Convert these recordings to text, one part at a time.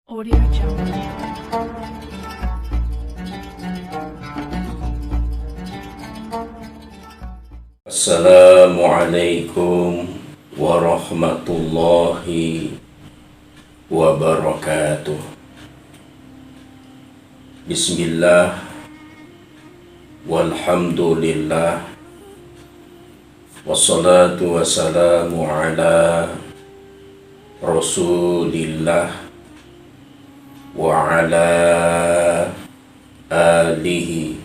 Audio Jungle. Assalamualaikum warahmatullahi wabarakatuh. Bismillah, walhamdulillah, wassalatu wassalamu ala Rasulillah wa ala alihi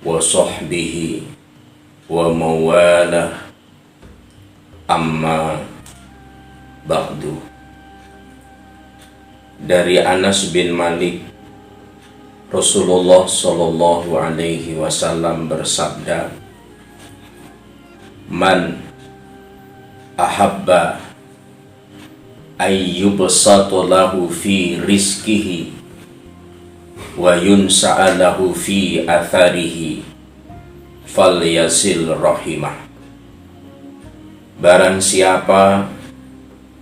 wa sahbihi wa mawalah, amma ba'du. Dari Anas bin Malik, Rasulullah Shallallahu Alaihi Wasallam bersabda, "Man ahabba ayyubsata lahu fi rizkihi wa yunsa'a lahu fi atharihi falyasil rahimah." Barang siapa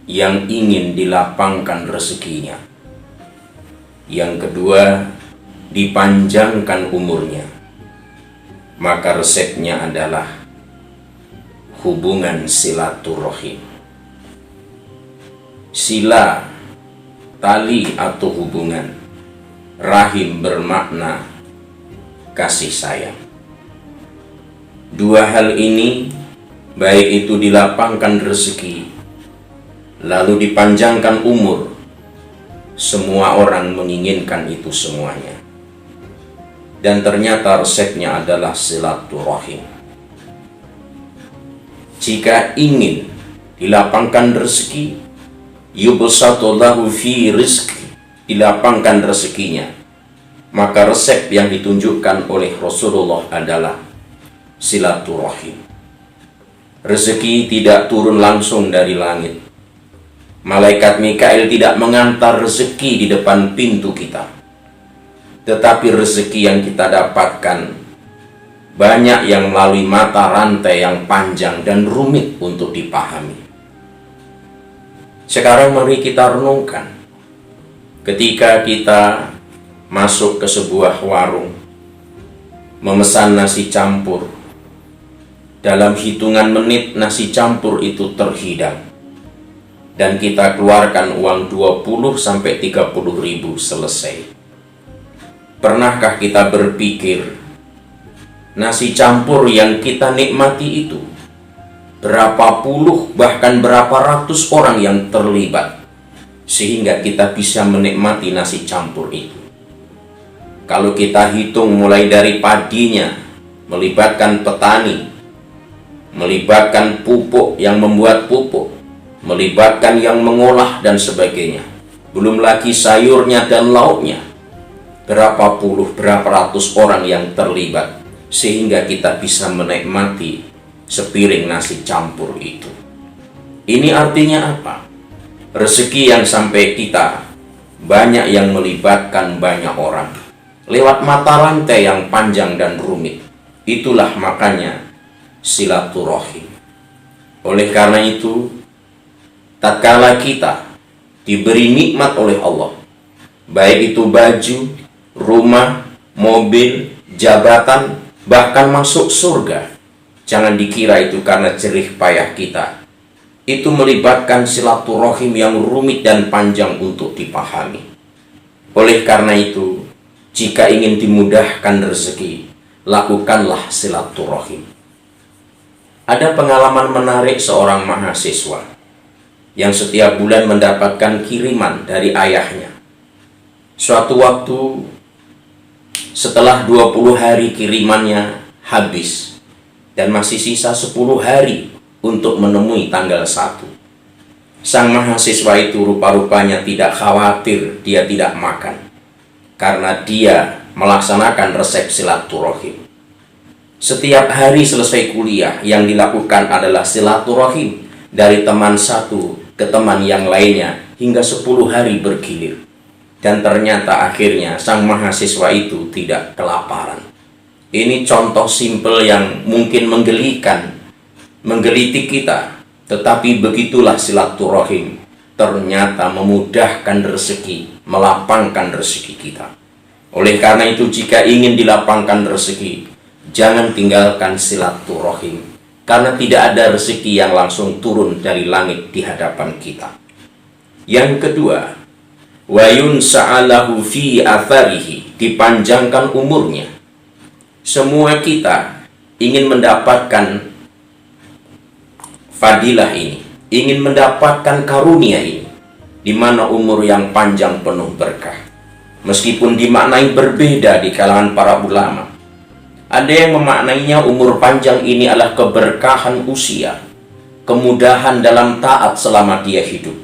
yang ingin dilapangkan rezekinya, yang kedua dipanjangkan umurnya, maka resepnya adalah hubungan silaturahim. Sila, tali atau hubungan. Rahim bermakna kasih sayang. Dua hal ini, baik itu dilapangkan rezeki lalu dipanjangkan umur, semua orang menginginkan itu semuanya. Dan ternyata resepnya adalah silaturahim. Jika ingin dilapangkan rezeki, yubsatu lahu fi rizki, dilapangkan rezekinya, maka resep yang ditunjukkan oleh Rasulullah adalah silaturahim. Rezeki tidak turun langsung dari langit. Malaikat Mikail tidak mengantar rezeki di depan pintu kita. Tetapi rezeki yang kita dapatkan banyak yang melalui mata rantai yang panjang dan rumit untuk dipahami. Sekarang mari kita renungkan. Ketika kita masuk ke sebuah warung, memesan nasi campur, dalam hitungan menit nasi campur itu terhidang, dan kita keluarkan uang 20-30 ribu selesai. Pernahkah kita berpikir, nasi campur yang kita nikmati itu, berapa puluh bahkan berapa ratus orang yang terlibat sehingga kita bisa menikmati nasi campur itu? Kalau kita hitung mulai dari padinya, melibatkan petani, melibatkan pupuk yang membuat pupuk, melibatkan yang mengolah dan sebagainya, belum lagi sayurnya dan lauknya, berapa puluh berapa ratus orang yang terlibat sehingga kita bisa menikmati sepiring nasi campur itu. Ini artinya apa? Rezeki yang sampai kita banyak yang melibatkan banyak orang lewat mata rantai yang panjang dan rumit. Itulah makanya silaturahim. Oleh karena itu, tatkala kita diberi nikmat oleh Allah, baik itu baju, rumah, mobil, jabatan, bahkan masuk surga, jangan dikira itu karena jerih payah kita. Itu melibatkan silaturahim yang rumit dan panjang untuk dipahami. Oleh karena itu, jika ingin dimudahkan rezeki, lakukanlah silaturahim. Ada pengalaman menarik seorang mahasiswa yang setiap bulan mendapatkan kiriman dari ayahnya. Suatu waktu, setelah 20 hari kirimannya habis dan masih sisa 10 hari untuk menemui tanggal 1. Sang mahasiswa itu rupa-rupanya tidak khawatir dia tidak makan, karena dia melaksanakan resep silaturahim. Setiap hari selesai kuliah, yang dilakukan adalah silaturahim dari teman satu ke teman yang lainnya hingga 10 hari bergilir. Dan ternyata akhirnya sang mahasiswa itu tidak kelaparan. Ini contoh simpel yang mungkin menggelitik kita, tetapi begitulah silaturahim. ternyata memudahkan rezeki, melapangkan rezeki kita. Oleh karena itu, jika ingin dilapangkan rezeki, jangan tinggalkan silaturahim, karena tidak ada rezeki yang langsung turun dari langit di hadapan kita. Yang kedua, wa yunsa'alahu fi atharihi, dipanjangkan umurnya. Semua kita ingin mendapatkan fadilah ini, ingin mendapatkan karunia ini, di mana umur yang panjang penuh berkah. Meskipun dimaknai berbeda di kalangan para ulama. Ada yang memaknainya umur panjang ini adalah keberkahan usia, kemudahan dalam taat selama dia hidup,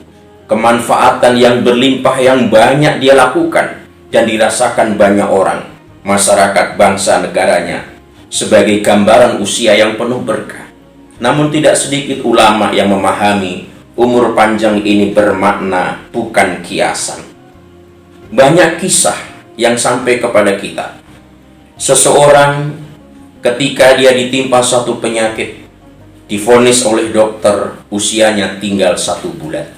kemanfaatan yang berlimpah yang banyak dia lakukan dan dirasakan banyak orang, masyarakat, bangsa, negaranya, sebagai gambaran usia yang penuh berkah. Namun tidak sedikit ulama yang memahami umur panjang ini bermakna bukan kiasan. Banyak kisah yang sampai kepada kita. Seseorang ketika dia ditimpa suatu penyakit, divonis oleh dokter usianya tinggal 1 bulan.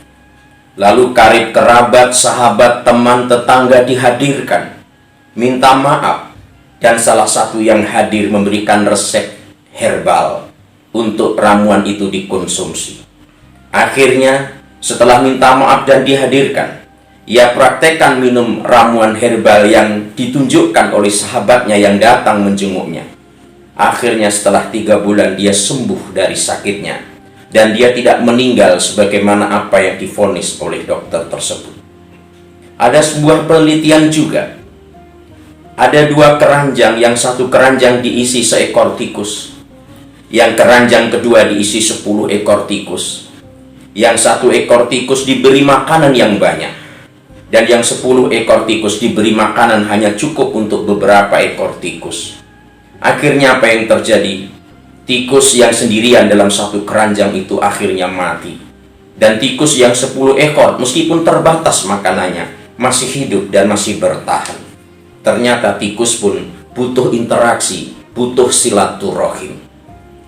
Lalu karib kerabat, sahabat, teman, tetangga dihadirkan, minta maaf, dan salah satu yang hadir memberikan resep herbal untuk ramuan itu dikonsumsi. Akhirnya setelah minta maaf dan dihadirkan, ia praktekkan minum ramuan herbal yang ditunjukkan oleh sahabatnya yang datang menjenguknya. Akhirnya setelah 3 bulan dia sembuh dari sakitnya, dan dia tidak meninggal sebagaimana apa yang divonis oleh dokter tersebut. Ada sebuah penelitian juga. Ada 2 keranjang, yang satu keranjang diisi seekor tikus, yang keranjang kedua diisi 10 ekor tikus. Yang 1 ekor tikus diberi makanan yang banyak, dan yang 10 ekor tikus diberi makanan hanya cukup untuk beberapa ekor tikus. Akhirnya apa yang terjadi? Tikus yang sendirian dalam 1 keranjang itu akhirnya mati, dan tikus yang 10 ekor meskipun terbatas makanannya masih hidup dan masih bertahan. Ternyata tikus pun butuh interaksi, butuh silaturahim.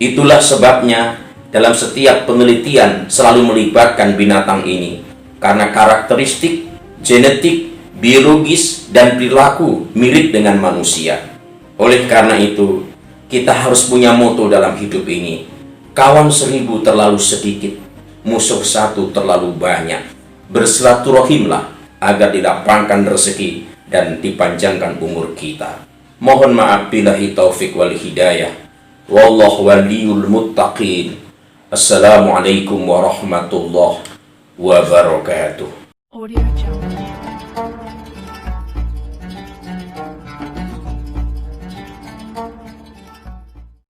Itulah sebabnya dalam setiap penelitian selalu melibatkan binatang ini, karena karakteristik, genetik, biologis, dan perilaku mirip dengan manusia. Oleh karena itu, kita harus punya moto dalam hidup ini: kawan 1000 terlalu sedikit, musuh 1 terlalu banyak. Bersilaturahimlah agar dilapangkan rezeki dan dipanjangkan umur kita. Mohon maaf billahi taufik wal hidayah. Wallahu waliyul muttaqin. Assalamualaikum warahmatullahi wabarakatuh. Audio Jungle.